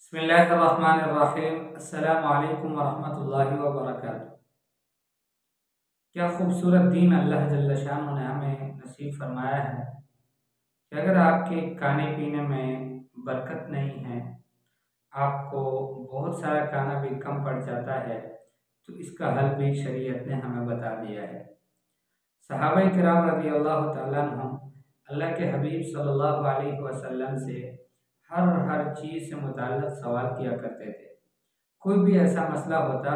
बिस्मिल्लाहिर्रहमानिर्रहीम। अस्सलामु अलैकुम वरहमतुल्लाहि वबरकातुहू। क्या खूबसूरत दीन अल्लाह जल्ल शान ने हमें नसीब फरमाया है कि अगर आपके खाने पीने में बरकत नहीं है, आपको बहुत सारा खाना भी कम पड़ जाता है, तो इसका हल भी शरीयत ने हमें बता दिया है। सहाबा किराम रज़ी अल्लाह तआला अन्हुम अल्लाह के हबीब सल्लल्लाहु अलैहि वसल्लम से हर चीज़ से मुताल्लिक़ सवाल किया करते थे। कोई भी ऐसा मसला होता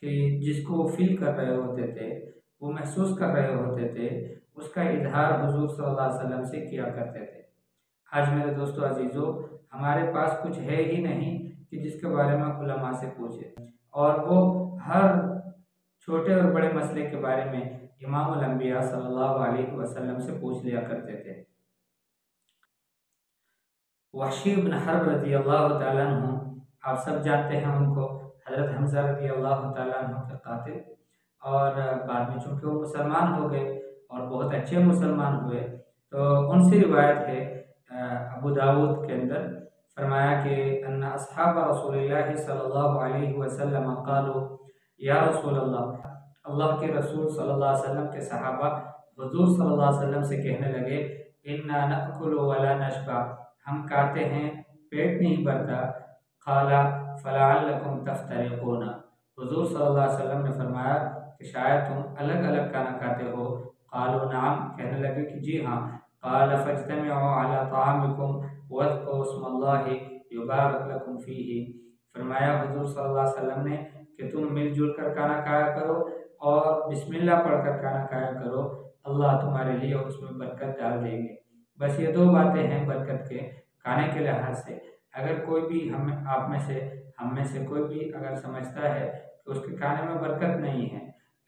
कि जिसको वो फील कर रहे होते थे, वो महसूस कर रहे होते थे, उसका इजहार हुजूर सल्लल्लाहु अलैहि वसल्लम से किया करते थे। आज मेरे दोस्तों अजीज़ों, हमारे पास कुछ है ही नहीं कि जिसके बारे में उलमा से पूछे, और वो हर छोटे और बड़े मसले के बारे में इमामुल अंबिया सल्लल्लाहु अलैहि वसल्लम से पूछ लिया करते थे। वहशी इब्न हर्ब रज़ी अल्लाह तआला अन्हु, आप सब जानते हैं उनको, हज़रत हमज़ा रज़ी अल्लाह तआला अन्हु के कातिल, और बाद में चूँकि वो मुसलमान हो गए और बहुत अच्छे मुसलमान हुए, तो उनसे रिवायत है अबू दाऊद के अंदर फरमाया कि अन्ना अस्हाब रसूलिल्लाहि सल्लल्लाहु अलैहि वसल्लम क़ालू या रसूल अल्लाह, अल्लाह के रसूल सल्लल्लाहु अलैहि वसल्लम के सहाबा हुजूर सल्लल्लाहु अलैहि वसल्लम से कहने लगे, इन्ना नअकुलु वला नशबा, हम खाते हैं पेट नहीं भरता। क़ाला फ़लअल्लकुम तफ्तरिक़ूना, हुज़ूर सल्लल्लाहु अलैहि वसल्लम ने फरमाया कि शायद तुम अलग अलग खाना खाते हो। क़ालू नअम, कहने लगे कि जी हाँ। क़ाल फ़ज्तमिऊ अला तामिकुम वज़्कुरू इस्मल्लाहि युबारक लकुम फ़ीही, फरमाया हुज़ूर सल्लल्लाहु अलैहि वसल्लम ने कि तुम मिलजुल कर खाना खाया करो और बिस्मिल्लाह पढ़कर खाना खाया करो, अल्लाह तुम्हारे लिए उसमें बरकत डाल देंगे। बस ये दो बातें हैं बरकत के खाने के लिहाज से। अगर कोई भी हम में से कोई भी अगर समझता है कि उसके खाने में बरकत नहीं है,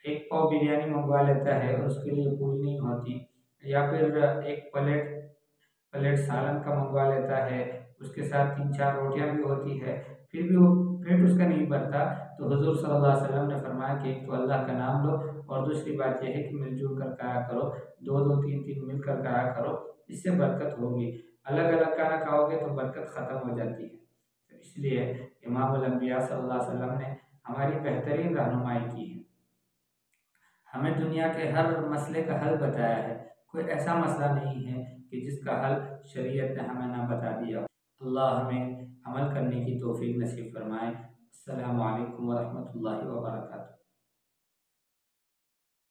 एक पाव बिरयानी मंगवा लेता है और उसके लिए पूरी नहीं होती, या फिर एक प्लेट सालन का मंगवा लेता है, उसके साथ 3-4 रोटियां भी होती है, फिर भी वो पेट उसका नहीं भरता, तो हुजूर सल्लल्लाहु अलैहि वसल्लम ने फरमाया कि एक तो अल्लाह का नाम लो, और दूसरी बात यह है कि मिलजुल कर खाया करो, 2-2 3-3 मिलकर खाया करो, इससे बरकत होगी। अलग अलग खाना खाओगे तो बरकत ख़त्म हो जाती है। तो इसलिए इमामुल अंबिया सल्लल्लाहु अलैहि वसल्लम ने हमारी बेहतरीन रहनुमाई की है, हमें दुनिया के हर मसले का हल बताया है। कोई ऐसा मसला नहीं है कि जिसका हल शरीयत ने हमें ना बता दिया। अल्लाह हमें अमल करने की तौफीक नसीब फरमाए। अस्सलामु अलैकुम वरहमतुल्लाहि वबरकातुहू।